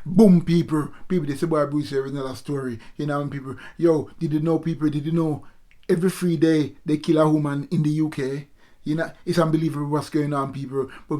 Boom, people, they say, boy, Bruce, there is another story. You know, and people, yo, did you know every 3 day they kill a woman in the UK? You know, it's unbelievable what's going on, people. But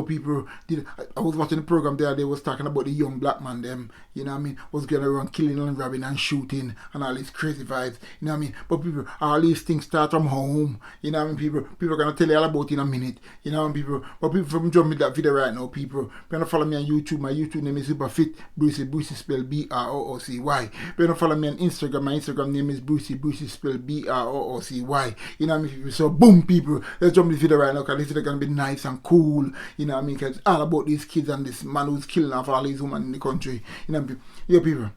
people did. I was watching the program there. They was talking about the young black man. Them, you know what I mean, was going around killing and robbing and shooting and all these crazy vibes. You know what I mean. But people, all these things start from home. You know what I mean. People are gonna tell you all about it in a minute. You know what I mean, people. But people from jump with that video right now. People, gonna follow me on YouTube. My YouTube name is Superfit Brucey. Brucey spelled Broocy. Gonna follow me on Instagram. My Instagram name is Brucey. Brucey spelled Broocy. You know what I mean, people. So boom, people. Let's jump this video right now because this video gonna be nice and cool. You know what I mean? Because it's all about these kids and this man who's killing off all these women in the country. You know what I mean? Yo, people.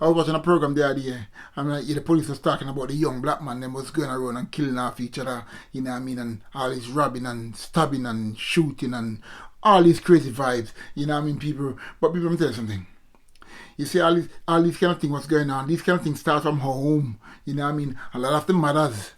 I was watching a program the other day and the police was talking about the young black man them was going around and killing off each other. You know what I mean? And all this robbing and stabbing and shooting and all these crazy vibes. You know what I mean, people? But people, let me tell you something. You see all these kind of things what's going on. These kind of things start from home. You know what I mean? A lot of the mothers,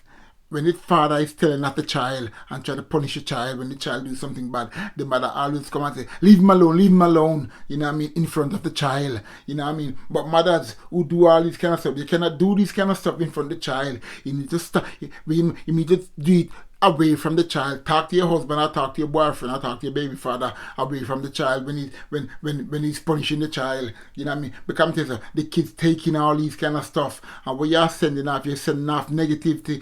when the father is telling at the child and try to punish the child when the child do something bad, the mother always come and say, leave him alone, you know what I mean, in front of the child, you know what I mean. But mothers who do all this kind of stuff, you cannot do this kind of stuff in front of the child. You need to stop, you need to do it away from the child. Talk to your husband or talk to your boyfriend or talk to your baby father away from the child when he's punishing the child. You know what I mean? Because the kids taking all these kind of stuff, and when you're sending off negativity,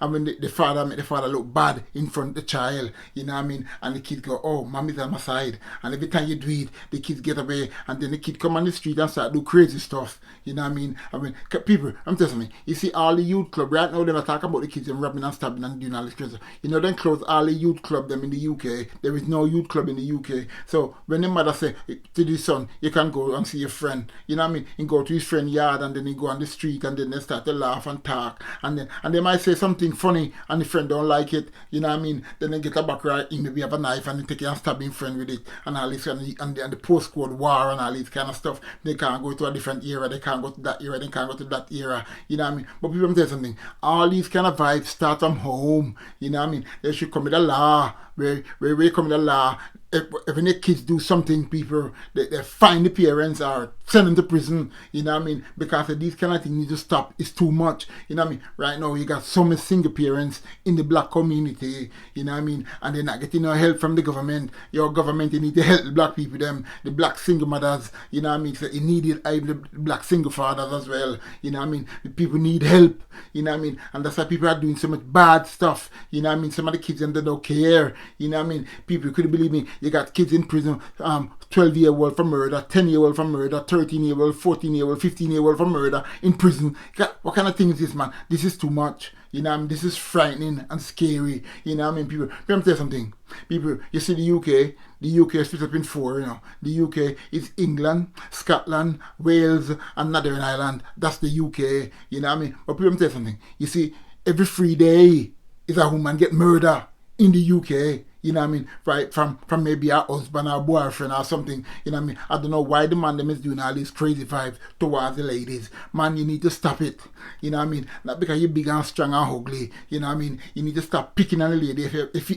and when the father make the father look bad in front of the child, you know what I mean? And the kids go, oh, mommy's on my side. And every time you do it, the kids get away, and then the kid come on the street and start do crazy stuff. You know what I mean? People, I'm telling you, you see all the youth club right now, they're talking about the kids and robbing and stabbing and doing all this crazy. You know, then close all the youth club them in the UK. There is no youth club in the UK. So when the mother say to the son, you can go and see your friend. You know what I mean? He go to his friend's yard and then he go on the street and then they start to laugh and talk. And they might say something funny and the friend don't like it. You know what I mean? Then they get a back right in, maybe have a knife and they take it and stab his friend with it and all this and the postcode war and all this kind of stuff. They can't go to a different era. They can't go to that era. They can't go to that era. You know what I mean? But people, let me tell you something. All these kind of vibes start from home. You know what I mean? There should come with a law where come with a law. If any kids do something, people, they find the parents or send them to prison, you know what I mean? Because of these kind of things need to stop. It's too much, you know what I mean? Right now, you got so many single parents in the black community, you know what I mean? And they're not getting no help from the government. Your government, you need to help the black people, them, the black single mothers, you know what I mean? So you need it, the black single fathers as well, you know what I mean? The people need help, you know what I mean? And that's why people are doing so much bad stuff, you know what I mean? Some of the kids, and they don't care, you know what I mean? People, couldn't believe me, you got kids in prison, 12-year-old for murder, 10-year-old for murder, 13-year-old, 14-year-old, 15-year-old for murder in prison. What kind of thing is this, man? This is too much. You know what I mean? This is frightening and scary. You know what I mean, people? Let me tell you something. People, you see the UK is split up in four, you know. The UK is England, Scotland, Wales, and Northern Ireland. That's the UK. You know what I mean? But people, let me tell you something. You see, every 3 day is a woman get murdered in the UK. You know what I mean? Right, from maybe our husband or boyfriend or something. You know what I mean? I don't know why the man them is doing all these crazy vibes towards the ladies. Man, you need to stop it. You know what I mean? Not because you're big and strong and ugly. You know what I mean? You need to stop picking on the lady if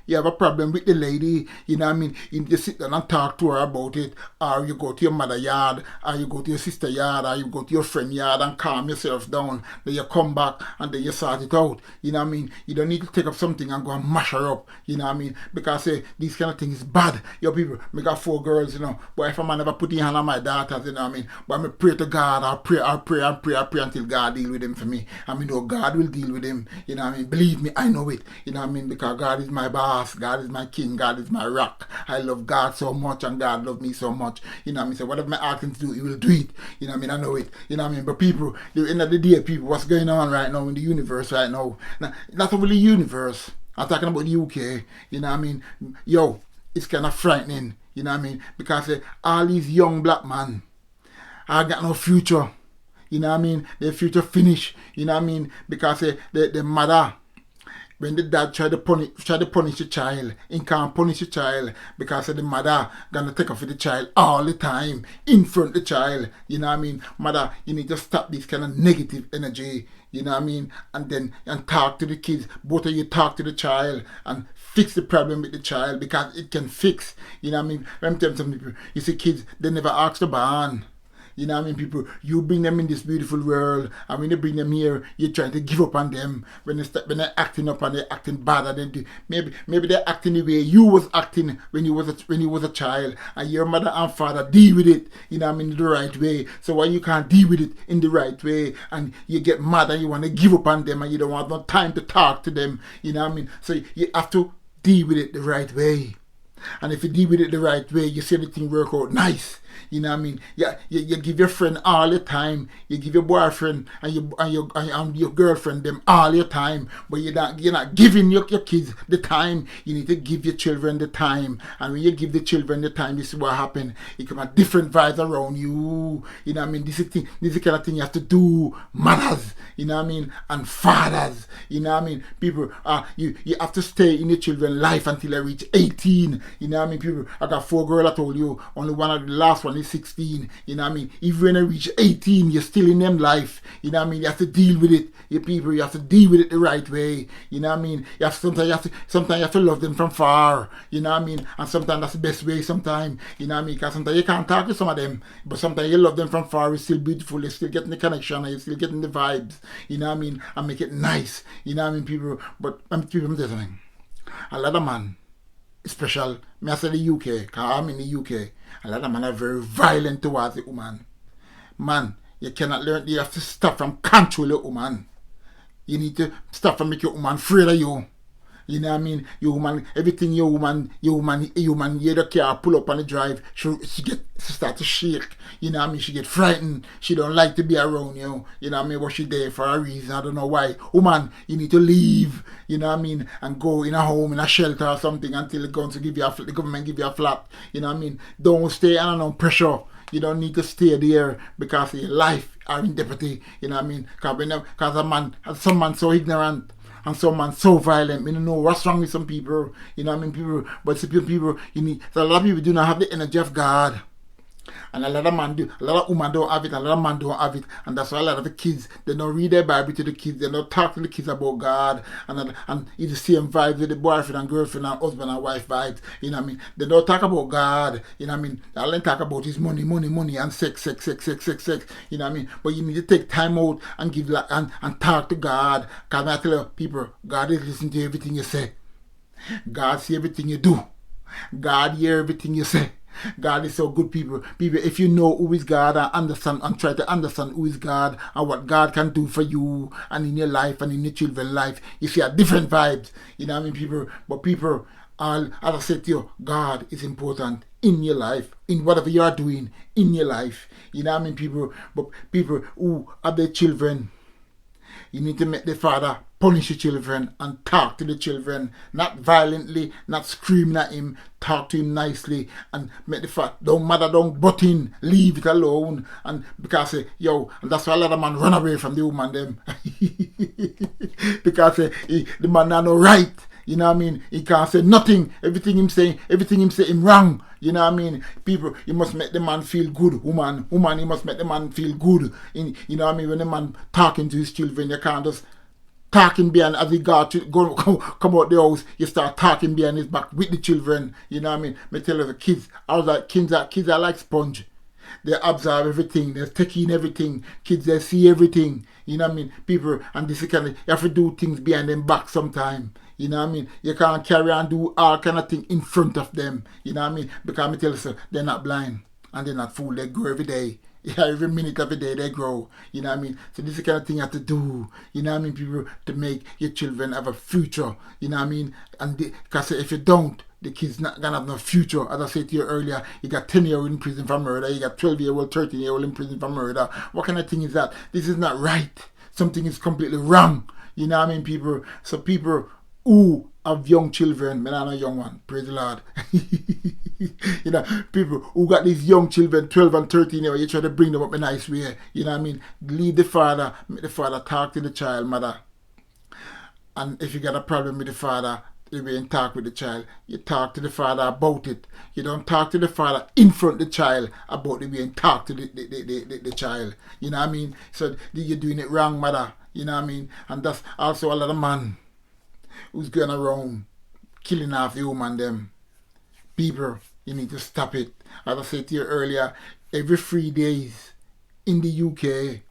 you have a problem with the lady, you know what I mean? You need to sit down and talk to her about it. Or you go to your mother yard, or you go to your sister yard, or you go to your friend yard and calm yourself down. Then you come back and then you sort it out. You know what I mean? You don't need to take up something and go and mash her up. You know what I mean? Because these kind of things is bad. Your people, me got 4 girls, you know. But if a man never put his hand on my daughters, you know what I mean? But I pray to God, I pray until God deal with him for me. I mean, no, God will deal with him. You know what I mean? Believe me, I know it. You know what I mean? Because God is my boss. God is my king. God is my rock. I love God so much and God loves me so much. You know what I mean? So whatever I ask him to do, he will do it. You know what I mean? I know it. You know what I mean? But people, the end of the day, people, what's going on right now in the universe right now? Not only the universe. I'm talking about the UK. You know what I mean? Yo, it's kind of frightening. You know what I mean? Because all these young black men, I got no future. You know what I mean? Their future finish. You know what I mean? Because the mother, when the dad try to punish the child, he can't punish the child because the mother gonna take off with the child all the time in front of the child. You know what I mean? Mother, you need to stop this kind of negative energy. You know what I mean? And talk to the kids. Both of you talk to the child and fix the problem with the child because it can fix. You know what I mean? I'm telling some people, you see kids, they never ask to born. You know what I mean, people, you bring them in this beautiful world, and when you bring them here, you're trying to give up on them. When they're acting up and they're acting bad, and maybe they're acting the way you was acting when you was a child, and your mother and father deal with it, you know what I mean, the right way. So why you can't deal with it in the right way, and you get mad and you want to give up on them, and you don't want no time to talk to them, you know what I mean. So you have to deal with it the right way. And if you deal with it the right way, you see the thing work out nice. You know what I mean? Yeah, you give your friend all your time. You give your boyfriend and your girlfriend them all your time. But you're not giving your kids the time. You need to give your children the time. And when you give the children the time, this is what happens. It come a different vibes around you. You know what I mean? This is the kind of thing you have to do. Mothers, you know what I mean? And fathers, you know what I mean? People, you have to stay in your children's life until they reach 18. You know what I mean? People, I got 4 girls, I told you. Only one of the last one is 16. You know what I mean? Even when they reach 18, you're still in them life. You know what I mean? You have to deal with it. You people, you have to deal with it the right way. You know what I mean? Sometimes you have to love them from far. You know what I mean? And sometimes that's the best way sometimes. You know what I mean? Because sometimes you can't talk to some of them. But sometimes you love them from far. It's still beautiful. You're still getting the connection. You're still getting the vibes. You know what I mean? And make it nice. You know what I mean, people? But I'm telling you something. A lot of man, especially, I say the UK, because I'm in the UK, a lot of men are very violent towards the woman. Man, you cannot learn, you have to stop from control the woman. You need to stop from making your woman afraid of you. You know what I mean? Your woman, everything your woman, you the car pull up on the drive, she start to shake. You know what I mean? She get frightened. She don't like to be around you. You know what I mean? But she there for a reason. I don't know why. Woman, you need to leave. You know what I mean? And go in a home, in a shelter or something until the government give you a flat. You know what I mean? Don't stay under no pressure. You don't need to stay there because your life are in jeopardy. You know what I mean? Because some man so ignorant. And some man so violent. We don't know what's wrong with some people. You know what I mean? People, but some people, so a lot of people do not have the energy of God. And a lot of women don't have it, a lot of men don't have it. And that's why a lot of the kids, they don't read their Bible to the kids, they don't talk to the kids about God. And it's the same vibes with the boyfriend and girlfriend and husband and wife vibes. You know what I mean? They don't talk about God. You know what I mean? All they talk about is money and sex. You know what I mean? But you need to take time out and give and talk to God. Because I tell you, people, God is listening to everything you say. God see everything you do. God hear everything you say. God is so good, people. People, if you know who is God and understand and try to understand who is God and what God can do for you and in your life and in your children's life, you see a different vibes. You know what I mean, people? But people, as I said to you, God is important in your life, in whatever you are doing in your life. You know what I mean, people? But people who have their children, you need to make the father punish the children and talk to the children, not violently, not screaming at him, talk to him nicely and make the father, don't butt in, leave it alone. And because, and that's why a lot of men run away from the woman them. Because the man not no right. You know what I mean? He can't say nothing. Everything him say him wrong. You know what I mean? People, you must make the man feel good. Woman, you must make the man feel good. You know what I mean? When the man talking to his children, you can't just talking behind as he come out the house, you start talking behind his back with the children. You know what I mean? Me tell you the kids, kids are like sponge. They absorb everything, they take in everything. Kids, they see everything. You know what I mean? People, and this kind of, you have to do things behind them back sometime. You know what I mean? You can't carry on do all kind of thing in front of them. You know what I mean? Because I tell you, so, they're not blind and they're not fool. They grow every day. Yeah, every minute of the day they grow. You know what I mean? So this is the kind of thing you have to do. You know what I mean? People, to make your children have a future. You know what I mean? And because if you don't, the kid's not gonna have no future. As I said to you earlier, you got 10-year-old in prison for murder, you got 12-year-old, 13-year-old in prison for murder. What kind of thing is that? This is not right. Something is completely wrong. You know what I mean, people? So people who have young children, man, I'm a young one, praise the Lord. You know, people who got these young children, 12 and 13, you try to bring them up in a nice way. You know what I mean? Leave the father, make the father talk to the child, mother. And if you got a problem with the father, you ain't talk with the child. You talk to the father about it. You don't talk to the father in front of the child about the way and talk to the child. You know what I mean? So you're doing it wrong, mother. You know what I mean? And that's also a lot of man who's going around killing off the woman them. People, you need to stop it. As I said to you earlier, every 3 days in the UK,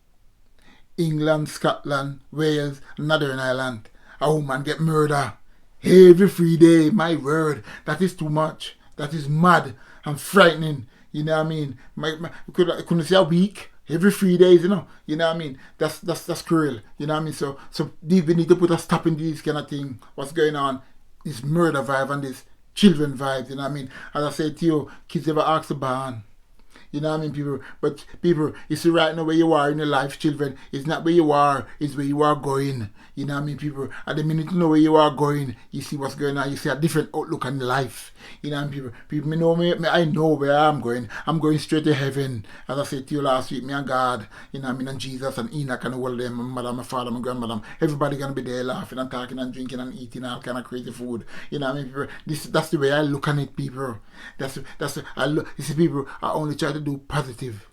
England, Scotland, Wales, Northern Ireland, a woman get murdered. Every 3 days, my word, that is too much. That is mad and frightening. You know what I mean? Couldn't say a week. Every 3 days, you know what I mean? That's cruel. You know what I mean? So we need to put a stop in these kind of thing. What's going on? This murder vibe and this children vibes, you know what I mean? As I said to you, kids never ask to ban. You know what I mean, people? But people, you see right now where you are in your life, children, it's not where you are, it's where you are going. You know what I mean, people? At the minute you know where you are going, you see what's going on, you see a different outlook on life. You know what I mean, people? People know me, I know where I'm going. I'm going straight to heaven. As I said to you last week, me and God, you know what I mean, and Jesus and Enoch and all of them, my mother, my father, my grandmother, everybody gonna be there laughing and talking and drinking and eating all kind of crazy food. You know what I mean, people? That's the way I look at it, people. You see, people, I only try to do positive.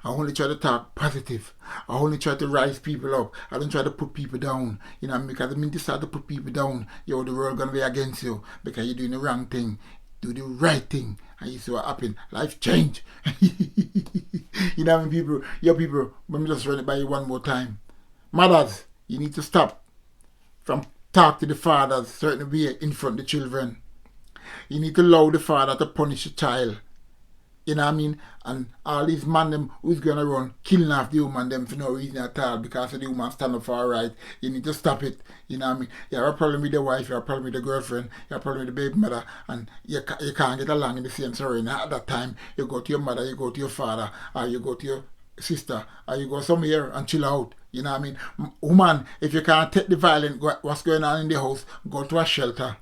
I only try to talk positive. I only try to rise people up. I don't try to put people down. You know, because the minute you start to put people down, the world gonna be against you because you're doing the wrong thing. Do the right thing, and you see what happen. Life change. You know what I mean, people? People, let me just run it by you one more time. Mothers, you need to stop from talk to the fathers certain way in front of the children. You need to allow the father to punish the child. You know what I mean? And all these men them who's gonna run killing off the woman them for no reason at all because the woman stand up for her right. You need to stop it. You know what I mean? You have a problem with the wife, you have a problem with the girlfriend, you have a problem with the baby mother, and you can't get along in the same story. And at that time, you go to your mother, you go to your father, or you go to your sister, or you go somewhere and chill out. You know what I mean? Woman, if you can't take the violence, what's going on in the house, go to a shelter.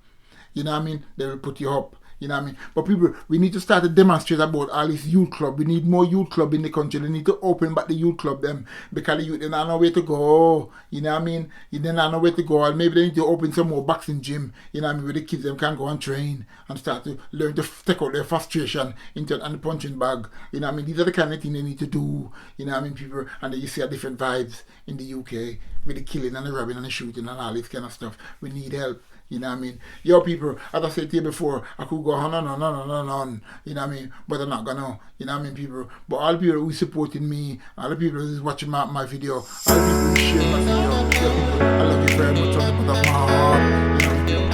You know what I mean? They will put you up. You know what I mean? But people, we need to start to demonstrate about all this youth club. We need more youth club in the country. They need to open back the youth club them because the youth, they don't know where to go. You know what I mean? They don't know where to go. And maybe they need to open some more boxing gym. You know what I mean? Where the kids them can go and train and start to learn to take out their frustration into the punching bag. You know what I mean? These are the kind of things they need to do. You know what I mean, people? And then you see a different vibes in the UK with the killing and the robbing and the shooting and all this kind of stuff. We need help. You know what I mean? Yo, people, as I said to you before, I could go on and on and on, you know what I mean? But I'm not gonna, you know what I mean, people? But all the people who supporting me, all the people who's watching my video, all the people who share my video, yo, people, I love you very much from the bottom of my heart, you know,